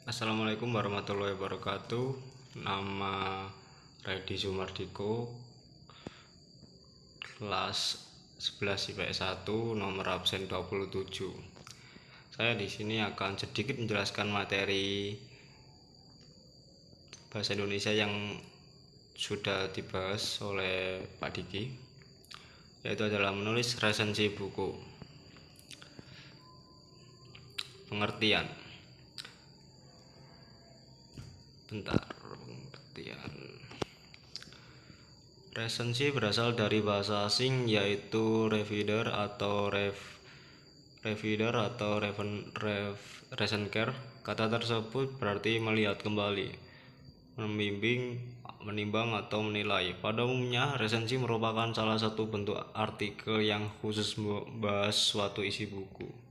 Assalamualaikum warahmatullahi wabarakatuh. Nama Redi Sumardiko, kelas 11 IPS 1, nomor absen 27. Saya di sini akan sedikit menjelaskan materi bahasa Indonesia yang sudah dibahas oleh Pak Diki, yaitu adalah menulis resensi buku. Pengertian. Pengertian. Resensi berasal dari bahasa asing yaitu resenker. Kata tersebut berarti melihat kembali, membimbing, menimbang atau menilai. Pada umumnya, resensi merupakan salah satu bentuk artikel yang khusus membahas suatu isi buku.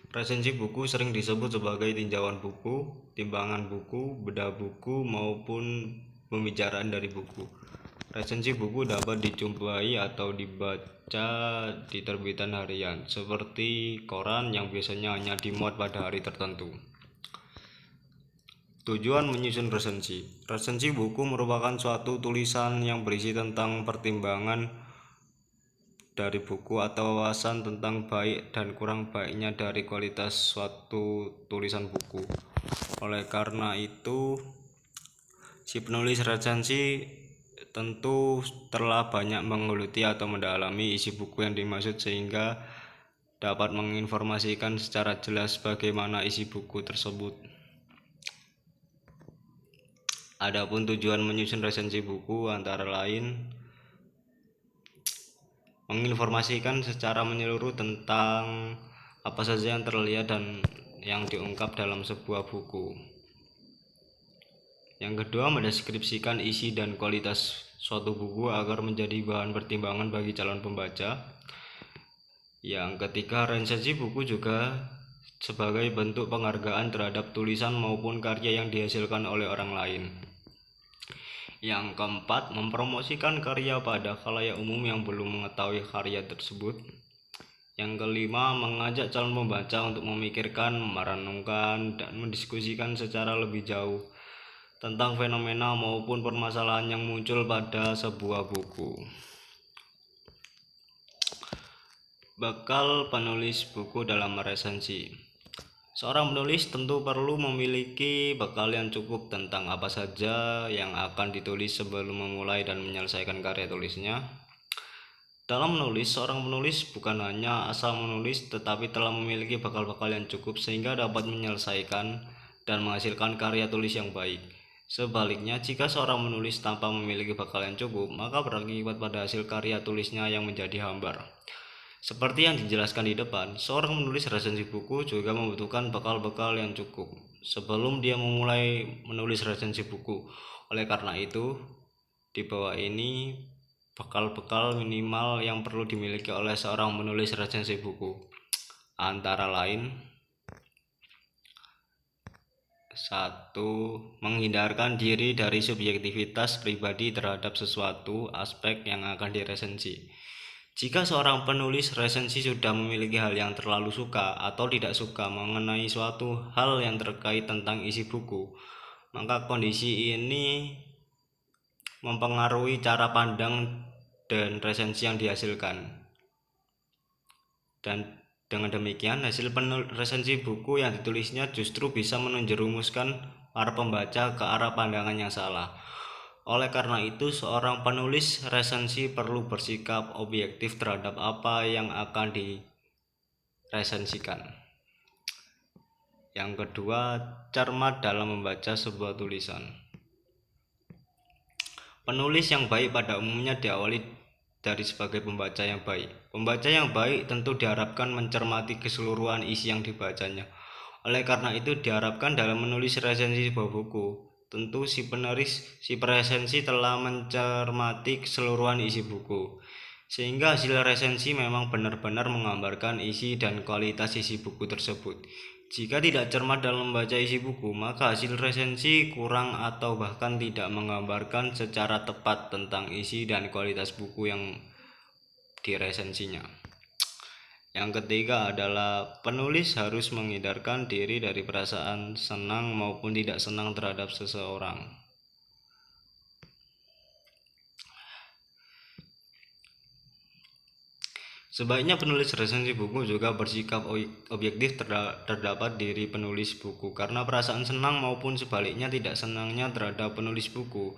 Resensi buku sering disebut sebagai tinjauan buku, timbangan buku, bedah buku, maupun pembicaraan dari buku. Resensi buku dapat dijumpai atau dibaca di terbitan harian, seperti koran yang biasanya hanya dimuat pada hari tertentu. Tujuan menyusun resensi. Resensi buku merupakan suatu tulisan yang berisi tentang pertimbangan dari buku atau wawasan tentang baik dan kurang baiknya dari kualitas suatu tulisan buku. Oleh karena itu, si penulis resensi tentu telah banyak menggeluti atau mendalami isi buku yang dimaksud sehingga dapat menginformasikan secara jelas bagaimana isi buku tersebut. Adapun tujuan menyusun resensi buku antara lain menginformasikan secara menyeluruh tentang apa saja yang terlihat dan yang diungkap dalam sebuah buku. Yang kedua, mendeskripsikan isi dan kualitas suatu buku agar menjadi bahan pertimbangan bagi calon pembaca. Yang ketiga, resensi buku juga sebagai bentuk penghargaan terhadap tulisan maupun karya yang dihasilkan oleh orang lain. Yang keempat, mempromosikan karya pada khalayak umum yang belum mengetahui karya tersebut. Yang kelima, mengajak calon pembaca untuk memikirkan, merenungkan, dan mendiskusikan secara lebih jauh tentang fenomena maupun permasalahan yang muncul pada sebuah buku. Bekal penulis buku dalam resensi. Seorang penulis tentu perlu memiliki bekal yang cukup tentang apa saja yang akan ditulis sebelum memulai dan menyelesaikan karya tulisnya. Dalam menulis, seorang penulis bukan hanya asal menulis, tetapi telah memiliki bekal-bekal yang cukup sehingga dapat menyelesaikan dan menghasilkan karya tulis yang baik. Sebaliknya, jika seorang menulis tanpa memiliki bekal yang cukup, maka berakibat pada hasil karya tulisnya yang menjadi hambar. Seperti yang dijelaskan di depan, seorang menulis resensi buku juga membutuhkan bekal-bekal yang cukup sebelum dia memulai menulis resensi buku. Oleh karena itu, di bawah ini bekal-bekal minimal yang perlu dimiliki oleh seorang menulis resensi buku. Antara lain, 1. Menghindarkan diri dari subjektivitas pribadi terhadap sesuatu aspek yang akan diresensi. Jika seorang penulis resensi sudah memiliki hal yang terlalu suka atau tidak suka mengenai suatu hal yang terkait tentang isi buku, maka kondisi ini mempengaruhi cara pandang dan resensi yang dihasilkan. Dan dengan demikian, hasil resensi buku yang ditulisnya justru bisa menjerumuskan para pembaca ke arah pandangan yang salah. Oleh karena itu, seorang penulis resensi perlu bersikap objektif terhadap apa yang akan diresensikan. Yang kedua, cermat dalam membaca sebuah tulisan. Penulis yang baik pada umumnya diawali dari sebagai pembaca yang baik. Pembaca yang baik tentu diharapkan mencermati keseluruhan isi yang dibacanya. Oleh karena itu, diharapkan dalam menulis resensi sebuah buku, tentu si peresensi telah mencermati keseluruhan isi buku, sehingga hasil resensi memang benar-benar menggambarkan isi dan kualitas isi buku tersebut. Jika tidak cermat dalam membaca isi buku, maka hasil resensi kurang atau bahkan tidak menggambarkan secara tepat tentang isi dan kualitas buku yang diresensinya. Yang ketiga adalah penulis harus menghindarkan diri dari perasaan senang maupun tidak senang terhadap seseorang. Sebaiknya penulis resensi buku juga bersikap objektif terdapat diri penulis buku, karena perasaan senang maupun sebaliknya tidak senangnya terhadap penulis buku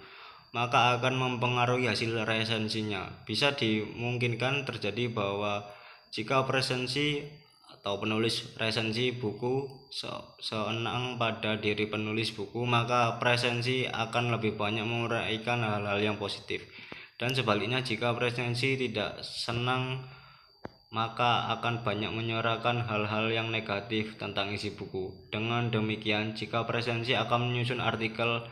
maka akan mempengaruhi hasil resensinya. Bisa dimungkinkan terjadi bahwa jika resensi atau penulis resensi buku senang pada diri penulis buku, maka resensi akan lebih banyak menguraikan hal-hal yang positif. Dan sebaliknya, jika resensi tidak senang, maka akan banyak menyuarakan hal-hal yang negatif tentang isi buku. Dengan demikian, jika resensi akan menyusun artikelnya,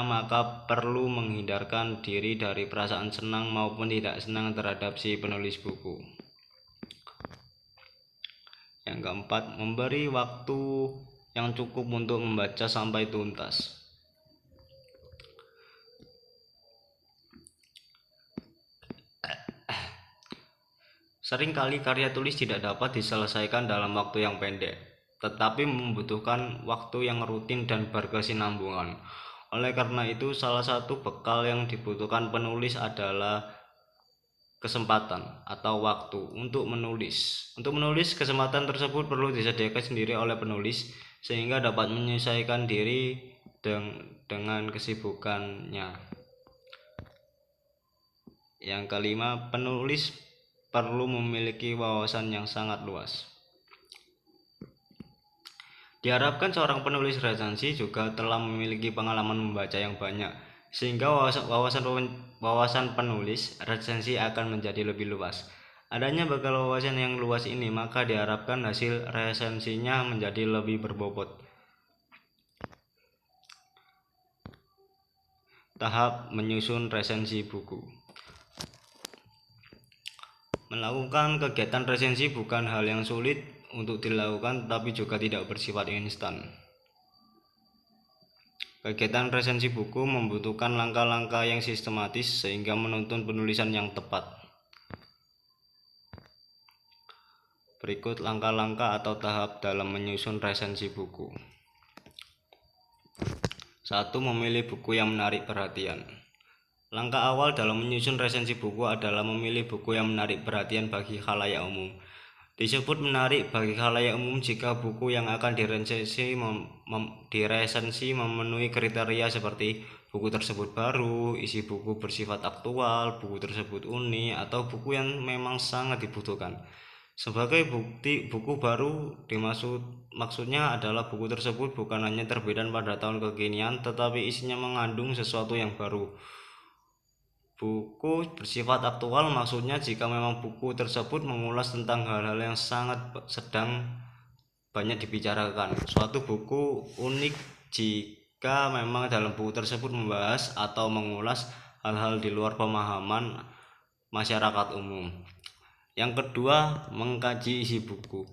maka perlu menghindarkan diri dari perasaan senang maupun tidak senang terhadap si penulis buku. Yang keempat, memberi waktu yang cukup untuk membaca sampai tuntas. Seringkali karya tulis tidak dapat diselesaikan dalam waktu yang pendek, tetapi membutuhkan waktu yang rutin dan berkesinambungan. Oleh karena itu, salah satu bekal yang dibutuhkan penulis adalah kesempatan atau waktu untuk menulis. Untuk menulis, kesempatan tersebut perlu disediakan sendiri oleh penulis sehingga dapat menyesuaikan diri dengan kesibukannya. Yang kelima, penulis perlu memiliki wawasan yang sangat luas. Diharapkan seorang penulis resensi juga telah memiliki pengalaman membaca yang banyak, sehingga wawasan penulis resensi akan menjadi lebih luas. Adanya bekal wawasan yang luas ini, maka diharapkan hasil resensinya menjadi lebih berbobot. Tahap menyusun resensi buku. Melakukan kegiatan resensi bukan hal yang sulit untuk dilakukan, tetapi juga tidak bersifat instan. Kegiatan resensi buku membutuhkan langkah-langkah yang sistematis sehingga menuntun penulisan yang tepat. Berikut langkah-langkah atau tahap dalam menyusun resensi buku. 1. Memilih buku yang menarik perhatian. Langkah awal dalam menyusun resensi buku adalah memilih buku yang menarik perhatian bagi khalayak umum. Disebut menarik bagi khalayak umum jika buku yang akan diresensi memenuhi kriteria seperti buku tersebut baru, isi buku bersifat aktual, buku tersebut unik, atau buku yang memang sangat dibutuhkan. Sebagai bukti, buku baru maksudnya adalah buku tersebut bukan hanya terbitan pada tahun kekinian, tetapi isinya mengandung sesuatu yang baru. Buku bersifat aktual maksudnya jika memang buku tersebut mengulas tentang hal-hal yang sedang banyak dibicarakan. Suatu buku unik jika memang dalam buku tersebut membahas atau mengulas hal-hal di luar pemahaman masyarakat umum. Yang kedua, mengkaji isi buku.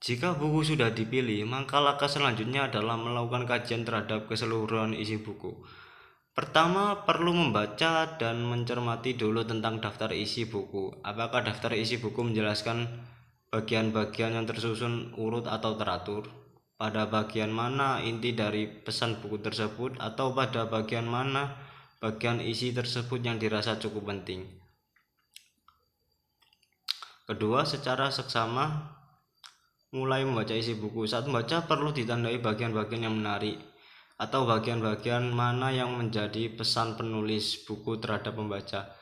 Jika buku sudah dipilih, maka langkah selanjutnya adalah melakukan kajian terhadap keseluruhan isi buku. Pertama, perlu membaca dan mencermati dulu tentang daftar isi buku. Apakah daftar isi buku menjelaskan bagian-bagian yang tersusun urut atau teratur? Pada bagian mana inti dari pesan buku tersebut, atau pada bagian mana bagian isi tersebut yang dirasa cukup penting? Kedua, secara seksama mulai membaca isi buku. Saat membaca perlu ditandai bagian-bagian yang menarik atau bagian-bagian mana yang menjadi pesan penulis buku terhadap pembaca,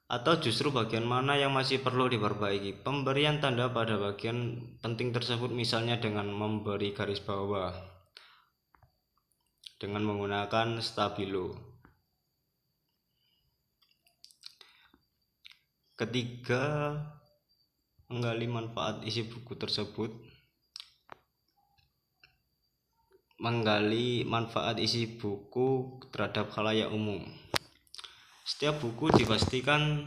atau justru bagian mana yang masih perlu diperbaiki. Pemberian tanda pada bagian penting tersebut misalnya dengan memberi garis bawah dengan menggunakan stabilo. Ketiga, menggali manfaat isi buku tersebut. Menggali manfaat isi buku terhadap khalayak umum. Setiap buku dipastikan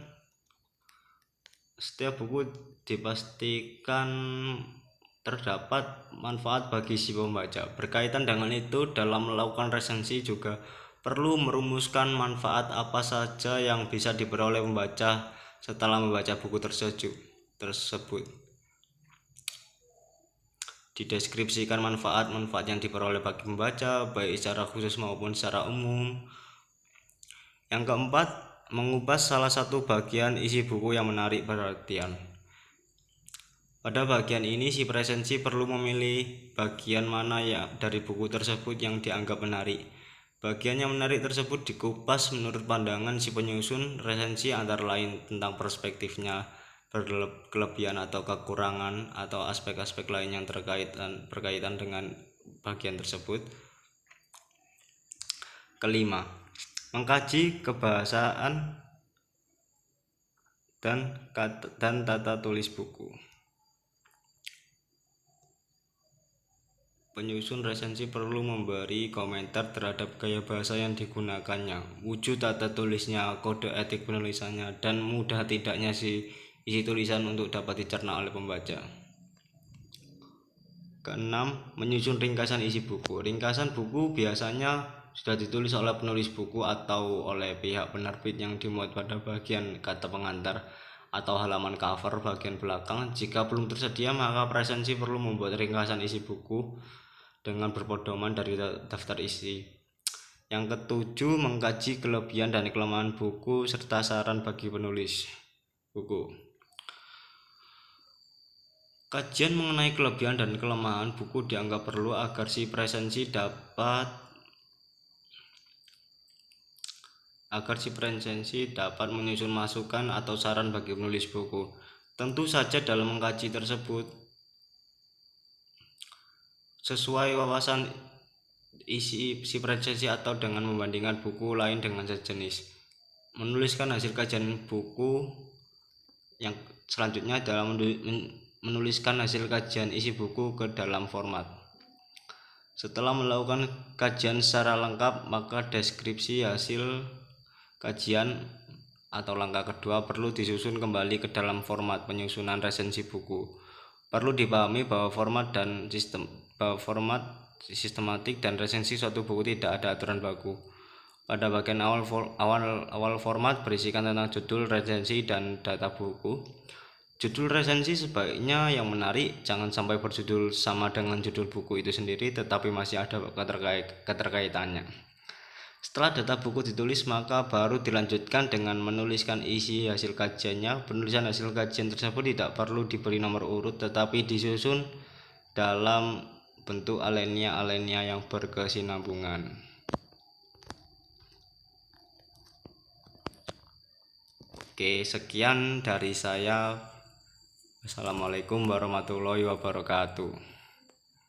terdapat manfaat bagi si pembaca. Berkaitan dengan itu, dalam melakukan resensi juga perlu merumuskan manfaat apa saja yang bisa diperoleh pembaca setelah membaca buku tersebut. Dideskripsikan manfaat-manfaat yang diperoleh bagi pembaca, baik secara khusus maupun secara umum. Yang keempat, mengupas salah satu bagian isi buku yang menarik perhatian. Pada bagian ini, si presensi perlu memilih bagian mana ya dari buku tersebut yang dianggap menarik. Bagian yang menarik tersebut dikupas menurut pandangan si penyusun resensi, antara lain tentang perspektifnya, kelebihan atau kekurangan, atau aspek-aspek lain yang berkaitan dengan bagian tersebut. Kelima, mengkaji kebahasaan dan tata tulis buku. Penyusun resensi perlu memberi komentar terhadap gaya bahasa yang digunakannya, wujud tata tulisnya, kode etik penulisannya, dan mudah tidaknya isi tulisan untuk dapat dicerna oleh pembaca. Keenam, menyusun ringkasan isi buku. Ringkasan buku biasanya sudah ditulis oleh penulis buku atau oleh pihak penerbit yang dimuat pada bagian kata pengantar atau halaman cover bagian belakang. Jika belum tersedia, maka presensi perlu membuat ringkasan isi buku dengan berpedoman dari daftar isi. Yang ketujuh, mengkaji kelebihan dan kelemahan buku serta saran bagi penulis buku. Kajian mengenai kelebihan dan kelemahan buku dianggap perlu agar si presensi dapat menyusun masukan atau saran bagi penulis buku. Tentu saja dalam mengkaji tersebut sesuai wawasan isi si presensi atau dengan membandingkan buku lain dengan sejenis. Menuliskan hasil kajian buku yang selanjutnya adalah menuliskan hasil kajian isi buku ke dalam format. Setelah melakukan kajian secara lengkap, maka deskripsi hasil kajian atau langkah kedua perlu disusun kembali ke dalam format penyusunan resensi buku. Perlu dipahami bahwa format sistematik dan resensi suatu buku tidak ada aturan baku. Pada bagian awal format berisikan tentang judul resensi dan data buku. Judul resensi sebaiknya yang menarik, jangan sampai berjudul sama dengan judul buku itu sendiri, tetapi masih ada keterkaitannya. Setelah data buku ditulis, maka baru dilanjutkan dengan menuliskan isi hasil kajiannya. Penulisan hasil kajian tersebut tidak perlu diberi nomor urut, tetapi disusun dalam bentuk alinea yang berkesinambungan. Oke, sekian dari saya. Assalamualaikum warahmatullahi wabarakatuh.